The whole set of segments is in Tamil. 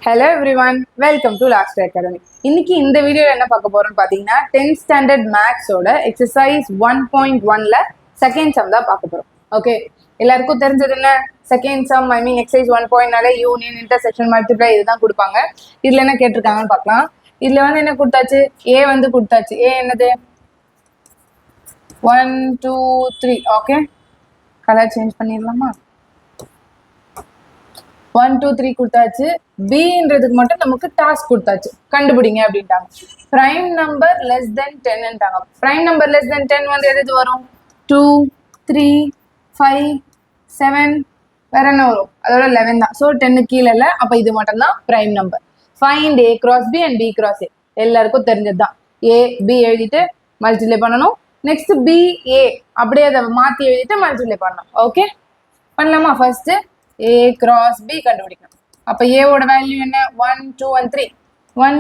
Hello everyone, welcome to Last Academy. இன்னைக்கு இந்த வீடியோல என்ன பார்க்க போறோம்னு பாத்தீங்கன்னா 10th ஸ்டாண்டர்ட் மேத்ஸோட எக்ஸசைஸ் 1.1ல செகண்ட் சம் தான் பார்க்க போறோம். ஓகே, எல்லாருக்கும் தெரிஞ்சது என்ன? Second sum I mean exercise 1.0ல யூனியன், இன்டர்செக்ஷன், மல்டிப்ளை இதுதான் கொடுப்பாங்க. இதுல என்ன கேட்டிருக்காங்கன்னு பார்க்கலாம். இதுல என்ன கொடுத்தாச்சு? ஏ கொடுத்தாச்சு. ஏ என்னது? 1 2 3. ஓகே, கலர் சேஞ்ச் பண்ணிடலாமா? 1 2 3 கொடுத்தாச்சு. பின்றதுக்கு மட்டும் நமக்கு டாஸ்க் கொடுத்தாச்சு, கண்டுபிடிங்க அப்படின்ட்டாங்க. பிரைம் நம்பர் லெஸ் தென் 10ன்ட்டாங்க. பிரைம் நம்பர் லெஸ் தென் 10 வந்து எது வரும்? 2 3 5 7 வேற என்ன வரும்? அதோட 11 தான். ஸோ 10 கீழே இல்லை, அப்போ இது மட்டும் தான் prime number. Find A cross B and B cross A. எல்லாருக்கும் தெரிஞ்சது தான். ஏ பி எழுதிட்டு மல்டிப்ளை பண்ணணும். நெக்ஸ்ட் பி ஏ அப்படியே அதை மாற்றி எழுதிட்டு மல்டிப்ளை பண்ணணும். ஓகே, பண்ணலாமா? ஃபர்ஸ்ட் A cross B கண்டுபிடிக்கணும். அப்ப A ஓட வேல்யூ என்ன? 1 2 and 3. 1,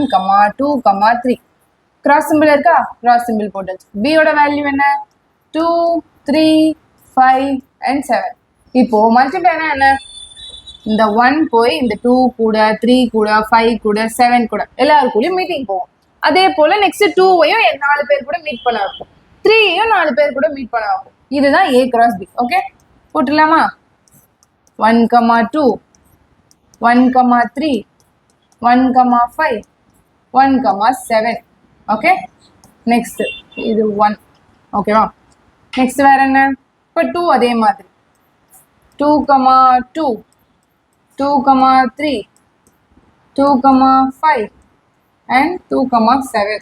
2, 3. கிராஸ் சிம்பிள் இருக்கா? கிராஸ் சிம்பிள் போட்டாச்சு. B ஓட வேல்யூ என்ன? 2 3 5 and 7. இப்போ மல்டிப்ளைனா என்ன? இந்த 1 போய் இந்த 2 கூட 3 கூட 5 கூட 7 கூட எல்லாருக்குள்ளயும் மீட்டிங் போகும். அதே போல நெக்ஸ்ட் 2வையும் 4 பேர் கூட மீட் பண்ண வைப்போம். 3யும் 4 பேர் கூட மீட் பண்ண வைப்போம். இதுதான் A cross B. ஓகே, போட்டுடலாமா? 1, 2, 1, 3, 1, 5, 1, 7. ஓகே, நெக்ஸ்ட் இது 1. ஓகேவா? நெக்ஸ்ட் வேற என்ன? இப்போ 2 அதே மாதிரி 2, 2, 2, 3, 2, 5 and 2, 7.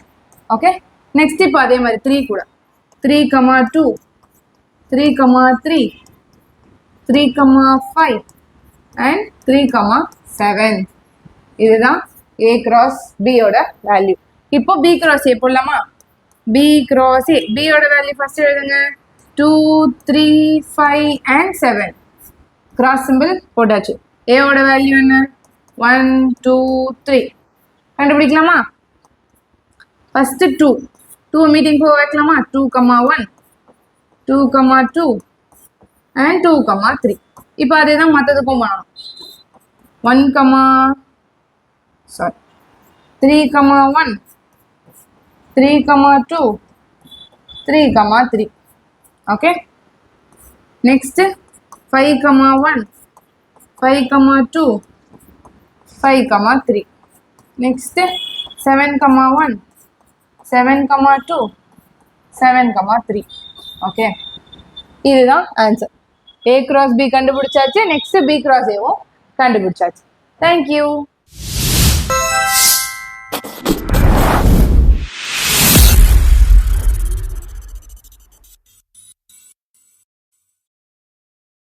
ஓகே, நெக்ஸ்ட் இப்போ அதே மாதிரி 3 கூட 3, 2, 3, 3, 3, 5 and 3, 7. இதுதான் A cross B ஓட வேல்யூ. இப்போ B cross A போடலாமா? B cross A. B ஓட வேல்யூ ஃபர்ஸ்ட் எழுதுங்க. 2 3 5 and 7. கிராஸ் சிம்பிள் போட்டாச்சு. A ஓட வேல்யூ என்ன? 1 2 3. கண்டுபிடிக்கலாமா? ஃபர்ஸ்ட் 2 மீட்டிங் போக வைக்கலாமா? 2, 1, 2, 2 and 2, 3. இப்போ அதே தான் மற்றதுக்கும் பண்ணணும். 1, 3, 1, 3, 2, 3, 3. Okay, next 5, 1, 5, 2, 5, 3. நெக்ஸ்ட் 7, 1, 7, 2, 7, 3. ஓகே, இதுதான் ஆன்சர். A cross B கண்டுபிடிச்சாச்சு. நெக்ஸ்ட் B cross Aவும் கண்டுபிடிச்சாச்சு. தேங்க்யூ.